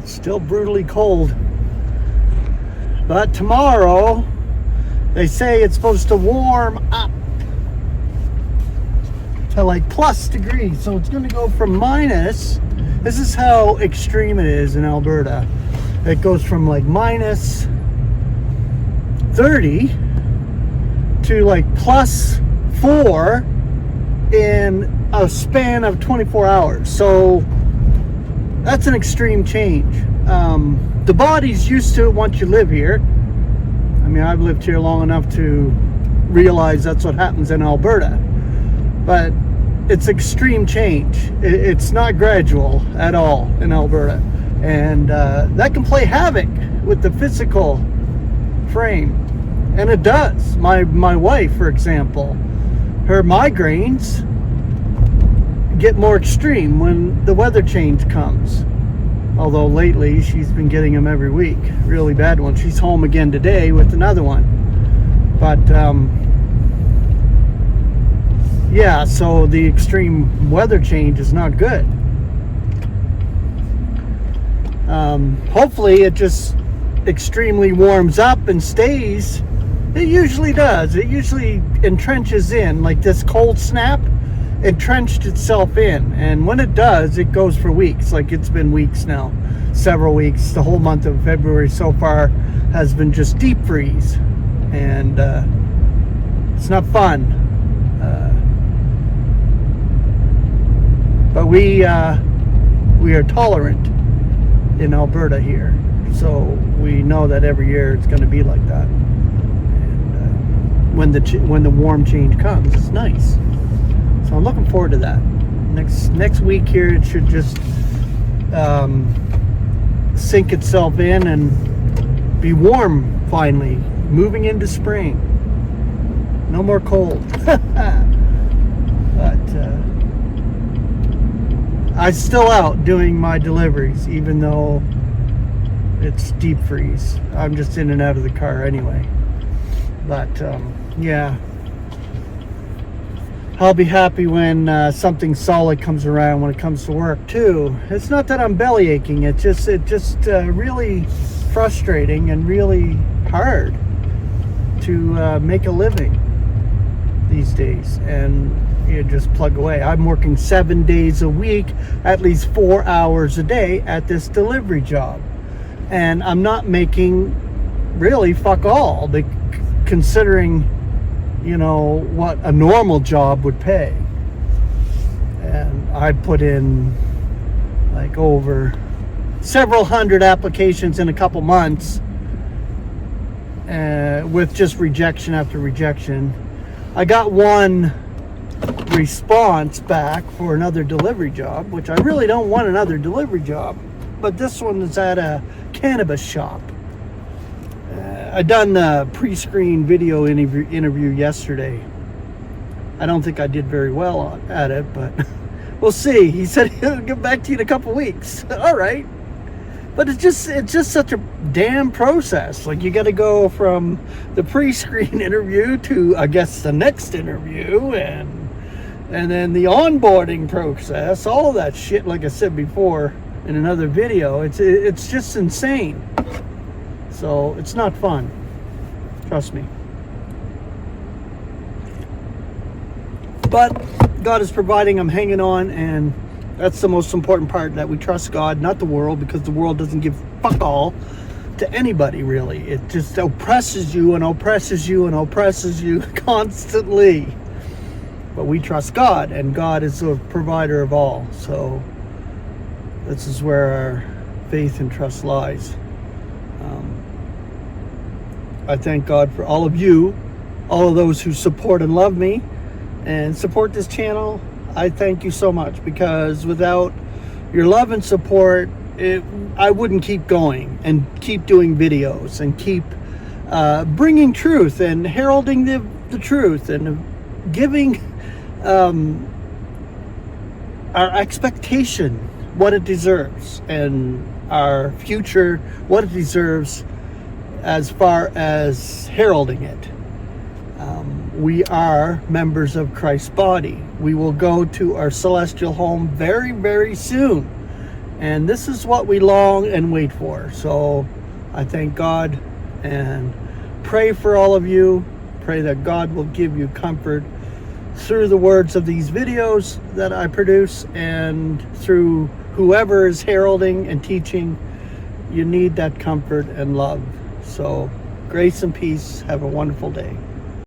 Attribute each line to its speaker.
Speaker 1: Still brutally cold. But tomorrow, they say it's supposed to warm up to like plus degrees. So it's going to go from minus. This is how extreme it is in Alberta. It goes from like minus 30 to like plus 4 in a span of 24 hours. So that's an extreme change. The body's used to it once you live here. I mean, I've lived here long enough to realize that's what happens in Alberta. But it's extreme change. It's not gradual at all in Alberta. And that can play havoc with the physical frame. And it does. My wife, for example, her migraines get more extreme when the weather change comes. Although lately she's been getting them every week. Really bad ones. She's home again today with another one. But yeah, so the extreme weather change is not good. Hopefully it just extremely warms up and stays. It usually does. It usually entrenches in, like this cold snap entrenched itself in, and when it does, it goes for weeks. Like it's been weeks now, several weeks. The whole month of February so far has been just deep freeze, and it's not fun. But we are tolerant in Alberta here, so we know that every year it's going to be like that. And when the warm change comes, it's nice. So I'm looking forward to that. Next week here, it should just sink itself in and be warm finally, moving into spring. No more cold. But I'm still out doing my deliveries, even though it's deep freeze. I'm just in and out of the car anyway. But yeah, I'll be happy when something solid comes around when it comes to work too. It's not that I'm belly aching. It's just really frustrating and really hard to make a living these days, and you just plug away. I'm working 7 days a week, at least 4 hours a day at this delivery job, and I'm not making really fuck all, considering, you know, what a normal job would pay. And I put in like over several hundred applications in a couple months, with just rejection after rejection. I got one response back for another delivery job, which I really don't want another delivery job, but this one is at a cannabis shop. I done the pre-screen video interview yesterday. I don't think I did very well at it, but we'll see. He said he'll get back to you in a couple weeks. All right. But it's just such a damn process. Like, you got to go from the pre-screen interview to, I guess, the next interview, and then the onboarding process, all of that shit. Like I said before in another video, it's just insane. So it's not fun. Trust me. But God is providing. I'm hanging on, and that's the most important part, that we trust God, not the world, because the world doesn't give fuck all to anybody, really. It just oppresses you and oppresses you and oppresses you constantly. But we trust God, and God is the provider of all. So this is where our faith and trust lies. I thank God for all of you, all of those who support and love me and support this channel. I thank you so much, because without your love and support, I wouldn't keep going and keep doing videos and keep bringing truth and heralding the truth and giving our expectation what it deserves, and our future what it deserves, as far as heralding it. We are members of Christ's body. We will go to our celestial home very, very soon. And this is what we long and wait for. So I thank God and pray for all of you. Pray that God will give you comfort through the words of these videos that I produce, and through whoever is heralding and teaching. You need that comfort and love. So grace and peace. Have a wonderful day.